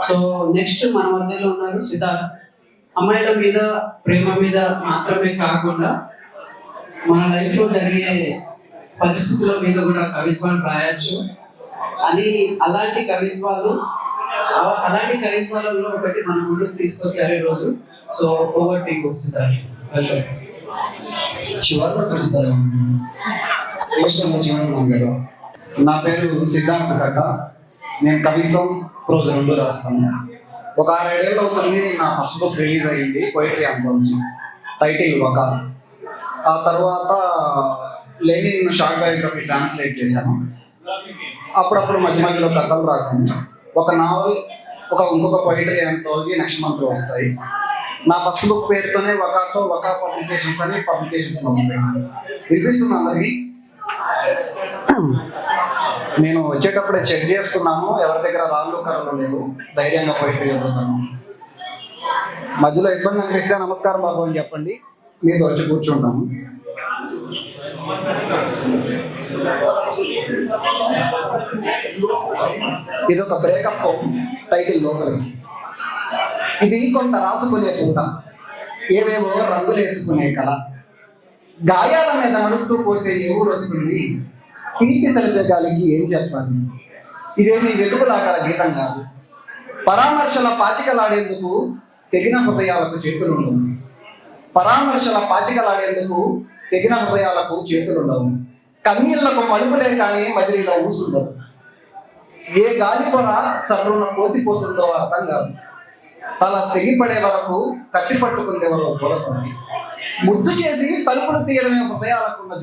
So next మన మధ్యలో ఉన్నారు సిద్ధార్థ్. అమ్మాయిల మీద ప్రేమ మీద మాత్రమే కాకుండా మన లైఫ్ లో జరిగే పరిస్థితుల మీద కూడా కవిత్వాన్ని రాయొచ్చు అని అలాంటి కవిత్వాలలో ఒకటి మన ముందుకు తీసుకొచ్చారు ఈరోజు. So over to you Siddharth. Welcome. నా పేరు సిద్ధార్థ కట్ట. నేను కవిత్వం ప్రోజ్ రెండు రాస్తాను. ఒక 6-7 ఏళ్ళు అవుతుంది నా ఫస్ట్ బుక్ రిలీజ్ అయ్యింది, పోయిటరీ అంతోంది, టైటిల్ ఒక. ఆ తర్వాత లెనిన్ షార్ట్ బయోగ్రఫీ ట్రాన్స్లేట్ చేశాను. అప్పుడప్పుడు మధ్య మధ్యలో కథలు రాశాను. ఒక నావల్, ఇంకొక పోయిటరీ అంతోంది నెక్స్ట్ మంత్ వస్తాయి. నా ఫస్ట్ బుక్ పేరుతోనే వకా పబ్లికేషన్స్ అని పబ్లికేషన్స్ వినిపిస్తుంది అందరికి. నేను వచ్చేటప్పుడే చెక్ చేసుకున్నాను, ఎవరి దగ్గర రాళ్ళు కర్రలు లేవు, ధైర్యంగా పోయిటరీ చదువుతాను. మధ్యలో ఇబ్బంది అనిపిస్తే నమస్కారం బాబు అని చెప్పండి, మీద వచ్చి కూర్చుంటాను. ఇది ఒక బ్రేకప్ టైటిల్ లోపలికి. ఇది కొంత రాసుకునే పూట, ఏవేవో రంగులు వేసుకునే కళ. గాయాల మీద నడుస్తూ పోతే ఏ ఊరు వస్తుంది, తీపి సలిపే గాలికి ఏం చెప్పాలి. ఇదేమి వెతుకులాగల గీతం కాదు. పరామర్శల పాచికలాడేందుకు తెగిన హృదయాలకు చేతులుండవు. కన్నీళ్లకు మలుపులే కానీ మదిలిలో ఊసుండదు. ఏ గాలి పొర సర్రున కోసిపోతుందో అర్థం కాదు. తల తెగిపడే వరకు కత్తి పట్టుకుందేవరో బోధపడి. ముద్దు చేసి తలుపులు తీయడమే హృదయాలకున్న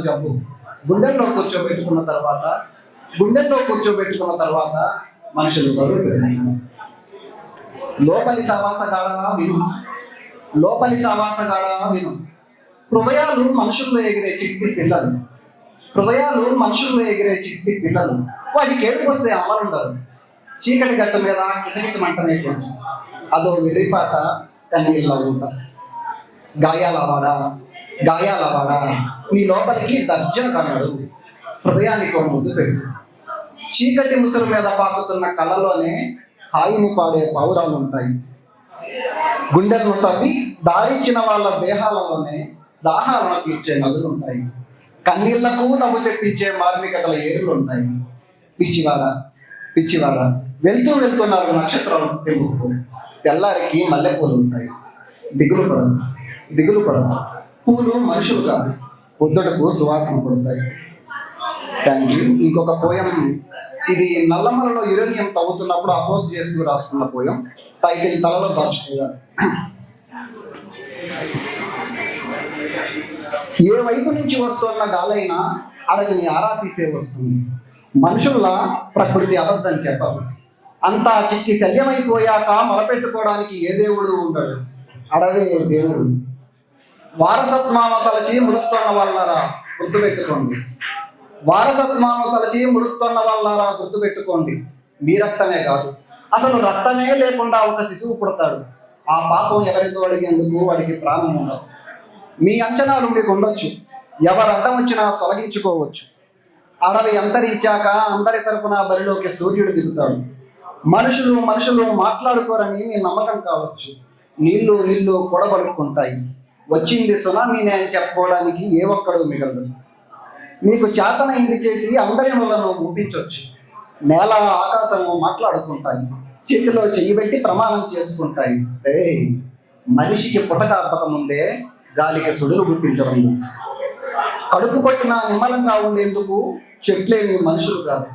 జబ్బు. గుండెల్లో కూర్చోబెట్టుకున్న తర్వాత మనుషులు బరువు పెరుగుతారు. లోపలి సవాసగాడగా విను. హృదయాలు మనుషుల్లో ఎగిరే చిట్టి పిల్లలు. వాటికి ఏడుపు వస్తే అమ్మలుండరు. చీకటి గట్టు మీద కిచకిచ మంటనే తెలుసు. అదో వెర్రిపాట, కన్నీళ్ళ ఊట. గాయాలవాడా నీ లోపలికి దర్జన కన్నాడు, హృదయానికి ముద్దు పెట్టు. చీకటి ముసురు మీద పాకుతున్న కళ్ళలోనే హాయిని పాడే పౌరాలు ఉంటాయి. గుండెలను తవ్వి దారించిన వాళ్ళ దేహాలలోనే దాహాలను తీర్చే నదులు ఉంటాయి. కన్నీళ్లకు నవ్వు తెప్పించే మార్మికతల ఏరులు ఉంటాయి. పిచ్చివాడ వెళ్తున్నారు నక్షత్రాలు తెంపుకు. తెల్లారికి మల్లెపూలు ఉంటాయి. దిగులు పడదు. పూలు మనుషులు కాదు, పొద్దుటకు సువాసన పడతాయి. Thank you. ఇంకొక పోయం, ఇది నల్లమలలో యురేనియం తవ్వుతున్నప్పుడు అపోజ్ చేస్తూ రాసుకున్న పోయం. టైటిల్ తలలో దాచుకోవాలి. ఏ వైపు నుంచి వస్తున్న గాలైనా అడవిని ఆరా తీసే వస్తుంది. మనుషుల్లా ప్రకృతి అబద్ధం చెప్పదు. అంతా చిక్కి శల్యమైపోయాక మొలపెట్టుకోవడానికి ఏ దేవుడు ఉండడు, అడవే దేవుడు. వారసత్వాన్ని తలచి మురుస్తున్న వాళ్ళారా గుర్తుపెట్టుకోండి. మీ రక్తమే కాదు, అసలు రక్తమే లేకుండా ఒక శిశువు పుడతాడు. ఆ పాపం ఎవరితో అడిగేందుకు వాడికి ప్రాణం ఉండదు. మీ అంచనాలు మీకు ఉండొచ్చు, ఎవరు అడ్డం వచ్చినా తొలగించుకోవచ్చు. అడవి అంతరించాక అందరి తరపున బరిలోకి సూర్యుడు దిగుతాడు. మనుషులు మాట్లాడుకోరని మీ నమ్మకం కావచ్చు. నీళ్లు కొడబడుకుంటాయి. వచ్చింది సునామీనే అని చెప్పుకోవడానికి ఏ ఒక్కడూ మిగలదు. మీకు చేతనైంది చేసి అందరి వలను ఊపించవచ్చు. నేల ఆకాశము మాట్లాడుకుంటాయి. చేతిలో చెయ్యి పెట్టి ప్రమాణం చేసుకుంటాయి. మనిషికి పుటక అబ్బక ముందే గాలికి సుడులు గుర్తించడం తెలుసు. కడుపు కొట్టిన నిమ్మలంగా ఉండేందుకు చెట్లేని మనుషులు కాదు.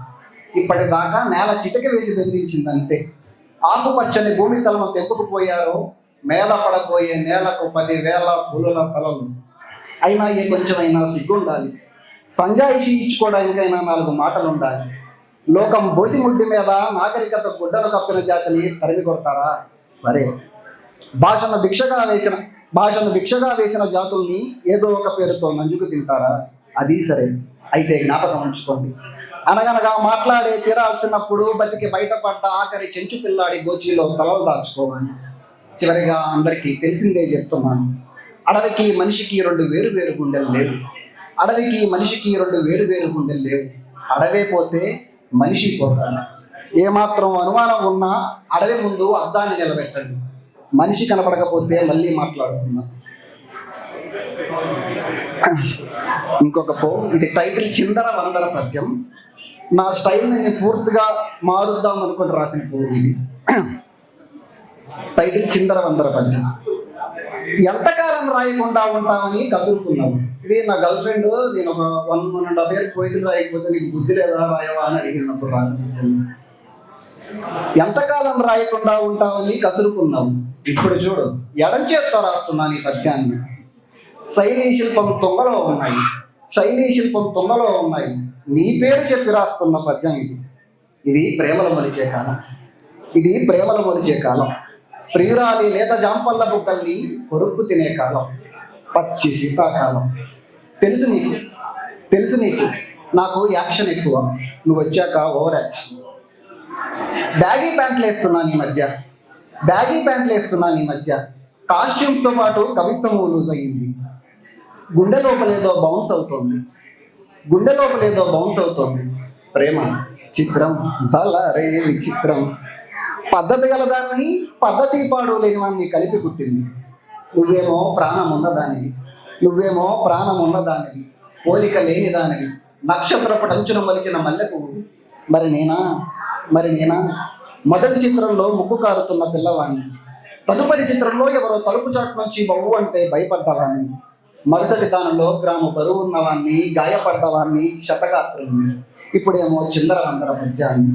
ఇప్పటిదాకా నేల చితక వేసి బెదిరించిందంతే. ఆకుపచ్చని భూమి తలను తెప్పుకుపోయారో మేల పడబోయే నేలకు 10,000 పులుల తలలు. అయినా ఏ కొంచెమైనా సిగ్గుండాలి. సంజాయిషి ఇచ్చుకోవడానికైనా 4 మాటలు ఉండాలి. లోకం బోసిముడ్డి మీద నాగరికత గుడ్డలు కప్పిన జాతిని తరిమి కొడతారా? సరే. భాషను భిక్షగా వేసిన జాతుల్ని ఏదో ఒక పేరుతో నంజుకు తింటారా? అది సరే. అయితే జ్ఞాపకం ఉంచుకోండి, అనగనగా మాట్లాడే తీరాల్సినప్పుడు బతికి బయటపడ్డ ఆఖరి చెంచు పిల్లాడి గోచీలో తలలు దాచుకోవాలి. చివరిగా అందరికీ తెలిసిందే చెప్తున్నాను, అడవికి మనిషికి 2 వేరు గుండెలు లేవు. అడవే పోతే మనిషి పోతాడు. ఏమాత్రం అనుమానం ఉన్నా అడవి ముందు అద్దాన్ని నిలబెట్టండి. మనిషి కనపడకపోతే మళ్ళీ మాట్లాడుకుందాం. ఇంకొక ఇది టైటిల్ చిందర వందర పద్యం. నా స్టైల్ని నేను పూర్తిగా మారుద్దాం అనుకుని రాసిన ఇది. టైటిల్ చిందర వందర పద్యం. ఎంతకాలం రాయకుండా ఉంటామని కసురుకున్నావు. ఇది నా గర్ల్ ఫ్రెండ్, నేను ఒక 1.5 years పోయిన రాయకపోతే నీకు బుద్ధి లేదా రాయవా అని అడిగినప్పుడు రాసిన. ఎంతకాలం రాయకుండా ఉంటామని కసురుకున్నావు. ఇప్పుడు చూడు, ఎడం చేత్తో రాస్తున్నాను ఈ పద్యాన్ని. శైలీ శిల్పం తొంగలో ఉన్నాయి, శైలీ శిల్పం తొంగలో ఉన్నాయి. నీ పేరు చెప్పి రాస్తున్న పద్యం ఇది. ఇది ప్రేమలు మొలిచే కాలం, ఇది ప్రేమలు మొలిచే కాలం. ప్రియురాలి లేత జాంపల్ల బుక్కల్ని కొరుక్కు తినే కాలం, పచ్చి శీతాకాలం. తెలుసు నీకు, తెలుసు నీకు, నాకు యాక్షన్ ఎక్కువ. నువ్వు వచ్చాక ఓవర్ యాక్షన్. బ్యాగీ ప్యాంట్లు వేస్తున్నాను ఈ మధ్య, బ్యాగీ ప్యాంట్లు వేస్తున్నాను ఈ మధ్య. కాస్ట్యూమ్స్తో పాటు కవిత్వము లూజ్ అయ్యింది. గుండె లోపలేదో బౌన్స్ అవుతోంది, గుండె లోపలేదో బౌన్స్ అవుతోంది. ప్రేమ చిత్రం తలరే విచిత్రం. పద్ధతి గలదాన్ని పద్ధతి పాడు లేని వాడిని కలిపి పుట్టింది. నువ్వేమో ప్రాణం ఉన్నదానివి, నువ్వేమో ప్రాణం ఉన్నదానివి, పోలిక లేని దానివి, నక్షత్రపు టంచున మలిచిన మల్లె పువ్వు. మరి నేనా, మరి నేనా? మొదటి చిత్రంలో ముగ్గు కారుతున్న పిల్లవాడిని, తదుపరి చిత్రంలో ఎవరో తలుపు చాటు నుంచి బవ్వు అంటే భయపడ్డవాడిని, మరుసటి దానిలో గ్రాము బరువు ఉన్నవాడిని, గాయపడ్డవాడిని, శతగాత్రుని. ఇప్పుడేమో చిందర వందర పద్యాన్ని.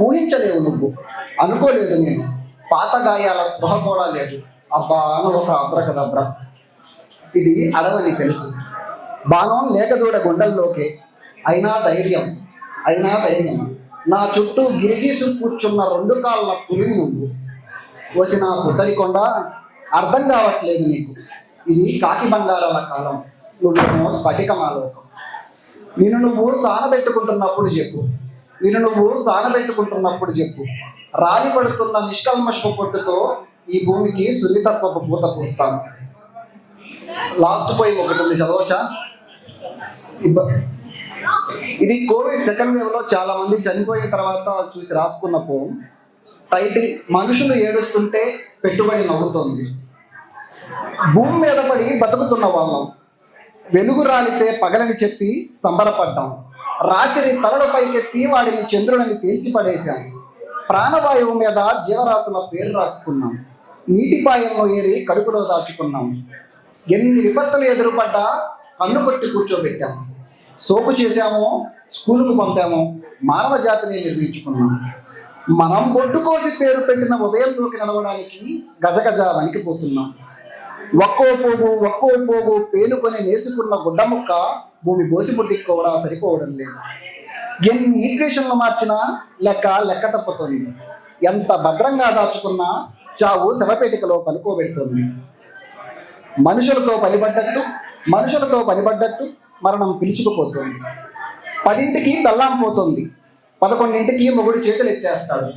ఊహించలేవు నువ్వు, అనుకోలేదు నేను. పాత గాయాల స్పృహ కూడా లేదు. అబ్బా అని ఒక అబ్రకదబ్ర. ఇది అడవని తెలుసు. బాణం లేకదూడ గుండెల్లోకే. అయినా ధైర్యం, అయినా ధైర్యం. నా చుట్టూ గిరిగీసు కూర్చున్న 2 కాళ్ళ పులివి నువ్వు. వచ్చిన పుతలికొండ, అర్థం కావట్లేదు నీకు. ఇది కాకి బంగారాల కాలం, నువ్వేమో స్ఫటికమాలోకం. నిన్ను నువ్వు సానబెట్టుకుంటున్నప్పుడు చెప్పు, నిన్ను నువ్వు సానబెట్టుకుంటున్నప్పుడు చెప్పు. రాలి పడుతున్న నిష్కల్మషపు పొట్టుతో ఈ భూమికి సున్నితత్వపు పూత పూస్తాను. లాస్ట్ పోయి ఒకటి ఉంది, చదవచ్చా? ఇది కోవిడ్ సెకండ్ వేవ్లో చాలా మంది చనిపోయిన తర్వాత చూసి రాసుకున్న పోం. టైటిల్ మనుషులు ఏడుస్తుంటే పెట్టుబడి నవ్వుతోంది. భూమి మీద పడి బతుకుతున్న వాళ్ళం, వెలుగు రాలితే పగలని చెప్పి సంబరపడ్డాం. రాత్రి తలల పైకెత్తి వాడిని చంద్రుడిని తేల్చిపడేశాం. ప్రాణవాయువు మీద జీవరాశుల పేరు రాసుకున్నాం. నీటిపాయంలో ఏరి కడుపులో దాచుకున్నాం. ఎన్ని విపత్తులు ఎదురుపడ్డా కన్ను కొట్టి కూర్చోబెట్టాం. సోపు చేశామో, స్కూలుకు పంపామో, మానవ జాతిని నిర్మించుకున్నాం. మనం బొడ్డు కోసి పేరు పెట్టిన ఉదయంలోకి నడవడానికి గజగజ వణికిపోతున్నాం. ఒక్కో పోగు పేలుకొని నేసుకున్న గుడ్డ ముక్క భూమి బోసిబుడ్డికి కూడా సరిపోవడం లేదు. ఎన్ని ఈక్వేషన్లు మార్చినా లెక్క తప్పుతుంది. ఎంత భద్రంగా దాచుకున్నా చావు శవపేటికలో పలుకోబెడుతుంది. మనుషులతో పనిపడ్డట్టు మరణం పిలుచుకుపోతుంది. 10ంటికి బెల్లం పోతుంది, 11ంటికి మొగుడు చేతులు ఎత్తేస్తాడు.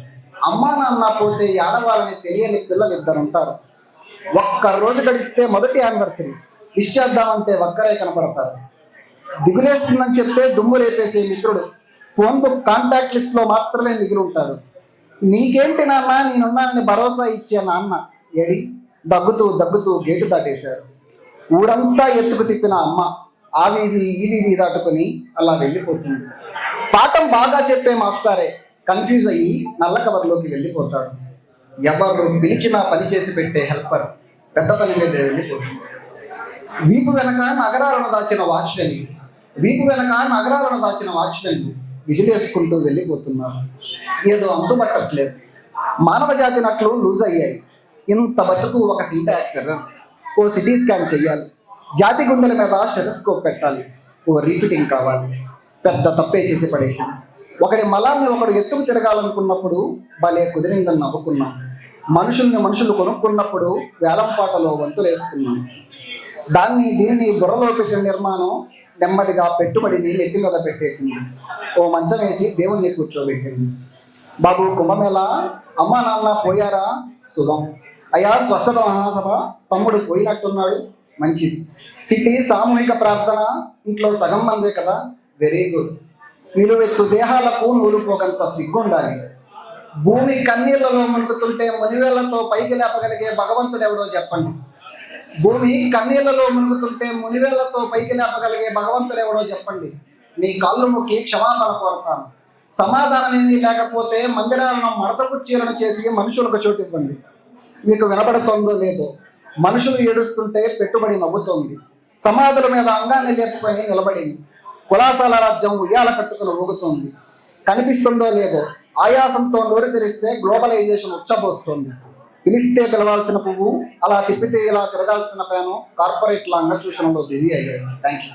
అమ్మా నాన్న పోతే ఆడవాళ్ళని తెలియని పిల్లలు 2 ఉంటారు. ఒక్క రోజు గడిస్తే మొదటి యానివర్సరీ విష్ చేద్దామంటే ఒక్కరే కనపడతారు. దిగులేస్తుందని చెప్తే దుమ్ము లేపేసే మిత్రుడు ఫోన్ బుక్ కాంటాక్ట్ లిస్ట్లో మాత్రమే మిగిలి ఉంటాడు. నీకేంటి నాన్న, నేనున్నానని భరోసా ఇచ్చే నాన్న ఎడి దగ్గుతూ గేటు దాటేశాడు. ఊరంతా ఎత్తుకు తిప్పిన అమ్మ ఆ వీధి ఈ వీధి దాటుకుని అలా వెళ్ళిపోతుంది. పాఠం బాగా చెప్పే మాస్టారే కన్ఫ్యూజ్ అయ్యి నల్ల కవర్లోకి వెళ్ళిపోతాడు. ఎవరు పిలిచినా పని చేసి పెట్టే హెల్పర్ పెద్ద పని మీద వెళ్ళిపోతుంది. వీపు వెనక నగరాలను దాచిన వాచ్మెన్ విజిలేసుకుంటూ వెళ్ళిపోతున్నారు. ఏదో అంతుపట్టట్లేదు. మానవ జాతి నట్లు లూజ్ అయ్యాయి. ఇంత బతుకు ఒక సింటాక్స్ ఎర్రర్. ఓ సిటీ స్కాన్ చెయ్యాలి, జాతి గుండెల మీద స్టెథోస్కోప్ పెట్టాలి, ఓ రీఫిటింగ్ కావాలి. పెద్ద తప్పే చేసి పడేసింది. ఒకడి మలాన్ని ఒకడు ఎత్తుకు తిరగాలనుకున్నప్పుడు భలే కుదిరిందని నవ్వుకున్నాం. మనుషులు కొనుక్కున్నప్పుడు వేలంపాటలో వంతులేసుకున్నాం. దీన్ని బుర్రలో పెట్టిన నిర్మాణం నెమ్మదిగా పెట్టుబడిని నెత్తి మీద పెట్టేసింది. ఓ మంచం వేసి దేవుణ్ణి కూర్చోబెట్టింది. బాబు కుంభమేళ, అమ్మా నాన్న పోయారా? శుభం. అయ్యా స్వస్థత మహాసభ, తమ్ముడు పోయినట్టున్నాడు, మంచిది. చిట్టి సామూహిక ప్రార్థన, ఇంట్లో సగం మందే కదా, వెరీ గుడ్. నిలువెత్తు దేహాలకు నూలుపోకంత సిగ్గుండాలి. భూమి కన్నీళ్లలో మునుగుతుంటే మునివేళ్లతో పైకి లేపగలిగే భగవంతుడు ఎవడో చెప్పండి. భూమి కన్నీళ్లలో మునుగుతుంటే మునివేళ్లతో పైకి లేపగలిగే భగవంతుడు ఎవడో చెప్పండి. మీ కాళ్ళు మొక్కి క్షమాపణ కోరతాను. సమాధానం ఏమీ లేకపోతే మందిరాలను మడత కుర్చీలను చేసి మనుషులకు చోటు ఇవ్వండి. మీకు వినపడుతోందో లేదో, మనుషులు ఏడుస్తుంటే పెట్టుబడి నవ్వుతోంది. సమాధుల మీద అంగాన్ని లేపుకొని నిలబడింది. కులాసాల రాజ్యం ఉయ్యాల కట్టుకుని ఊగుతోంది. కనిపిస్తుందో లేదో, ఆయాసంతో నోరు తెరిస్తే గ్లోబలైజేషన్ ఉచ్చబోస్తోంది. పిలిస్తే పిలవాల్సిన పువ్వు, అలా తిప్పితే ఇలా తిరగాల్సిన ఫ్యాను కార్పొరేట్ల అంగచూషణలో బిజీ అయ్యాయి. Thank you.